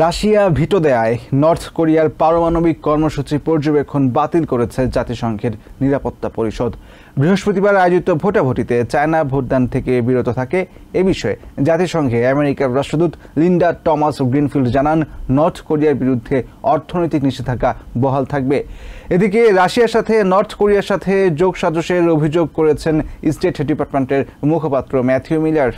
Russia ভিটো দেয়ায় north কোরিয়ার পারমাণবিক কর্মসূচি পর্যবেক্ষণ বাতিল করেছে জাতিসংঘের নিরাপত্তা পরিষদ। বৃহস্পতিবার আয়োজিত ভোটাভুটিতে চায়না ভোটদান থেকে বিরত থাকে এ বিষয়ে জাতিসংঘে আমেরিকার রাষ্ট্রদূত লিন্ডা টমাস গ্রিনফিল্ড জানান, নর্থ কোরিয়ার বিরুদ্ধে অর্থনৈতিক নিষেধাজ্ঞা বহাল থাকবে। এদিকে রাশিয়ার সাথে নর্থ কোরিয়ার সাথে যোগ সাজশের অভিযোগ করেছেন স্টেট ডিপার্টমেন্টের মুখপাত্র ম্যাথিউ মিলার।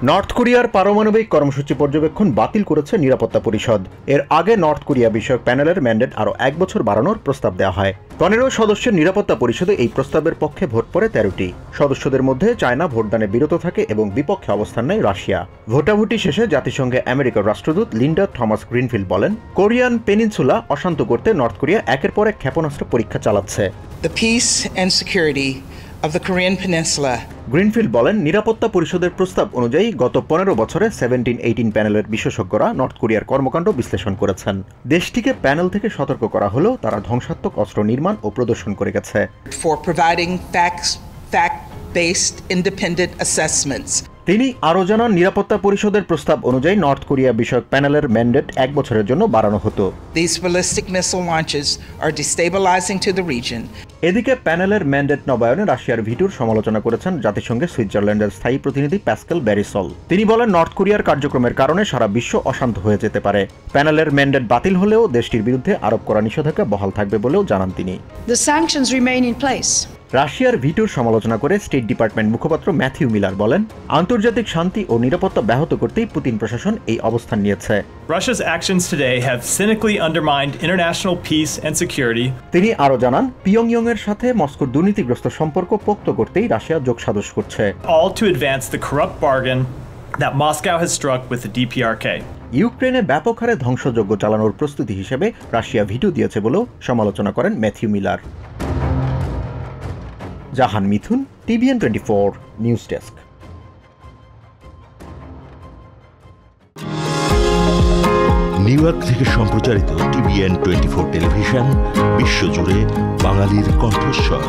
নর্থ কোরিয়ার পারমাণবিক কর্মসূচি পর্যবেক্ষণ বাতিল করেছে নিরাপত্তা পরিষদ। এর আগে নর্থ কোরিয়া বিষয়ক প্যানেলের ম্যান্ডেট আরও 1 বছর বাড়ানোর প্রস্তাব দেওয়া হয়। 15 সদস্যের নিরাপত্তা পরিষদে এই প্রস্তাবের পক্ষে ভোট পড়ে 13টি। সদস্যদের মধ্যে চায়না ভোটদানে বিরত থাকে এবং বিপক্ষে অবস্থান নেয় রাশিয়া। ভোটাভুটি শেষে জাতিসংঘে আমেরিকার রাষ্ট্রদূত লিন্ডা টমাস গ্রিনফিল্ড বলেন, কোরিয়ান পেনিনসুলা অশান্ত করতে নর্থ কোরিয়া একের পর এক ক্ষেপণাস্ত্র পরীক্ষা চালাচ্ছে। The peace and security of the Korean Peninsula. Greenfield বলেন, নিরাপত্তা পরিষদের প্রস্তাব অনুযায়ী গত 15 বছরে 17-18 প্যানেলের বিশেষজ্ঞরা নর্থ কোরিয়ার কর্মকাণ্ড বিশ্লেষণ করেছেন। দেশটিকে প্যানেল থেকে সতর্ক করা হলেও তারা ধ্বংসাত্মক অস্ত্র নির্মাণ ও প্রদর্শন করে গেছে। For providing fact-based independent assessments. তিনি আরও জানান, নিরাপত্তা পরিষদের প্রস্তাব অনুযায়ী নর্থ কোরিয়া বিষয়ক প্যানেলের ম্যান্ডেট 1 বছরের জন্য বাড়ানো হতো। These ballistic missile launches are destabilizing to the region. এদিকে প্যানেলের ম্যান্ডেট নবায়নে রাশিয়ার ভিটোর সমালোচনা করেছেন জাতিসংঘে সুইজারল্যান্ডের স্থায়ী প্রতিনিধি প্যাসকেল ব্যারিসল। তিনি বলেন, নর্থ কোরিয়ার কার্যক্রমের কারণে সারা বিশ্ব অশান্ত হয়ে যেতে পারে। প্যানেলের ম্যান্ডেট বাতিল হলেও দেশটির বিরুদ্ধে আরোপ করা নিষেধাজ্ঞা বহাল থাকবে বলেও জানান তিনি। The sanctions remain in place. রাশিয়ার ভিটোর সমালোচনা করে স্টেট ডিপার্টমেন্ট মুখপাত্র ম্যাথিউ মিলার বলেন, আন্তর্জাতিক শান্তি ও নিরাপত্তা ব্যাহত করতেই পুতিন প্রশাসন এই অবস্থান নিয়েছে। Russia's actions today have cynically undermined international peace and security. তিনি আরও জানান, পিয়ংইয়ং এর সাথে মস্কোর দুর্নীতিগ্রস্ত সম্পর্ক পোক্ত করতেই রাশিয়া যোগসাজশ করছে। All to advance the corrupt bargain that Moscow has struck with the DPRK. ইউক্রেনে ব্যাপক হারে ধ্বংসযজ্ঞ চালানোর প্রস্তুতি হিসেবে রাশিয়া ভিটো দিয়েছে বলেও সমালোচনা করেন ম্যাথিউ মিলার। জাহান মিথুন, TVN 24 news desk. New York থেকে সম্প্রচারিত TVN 24 টেলিভিশন বিশ্বজুড়ে বাঙালির কণ্ঠস্বর।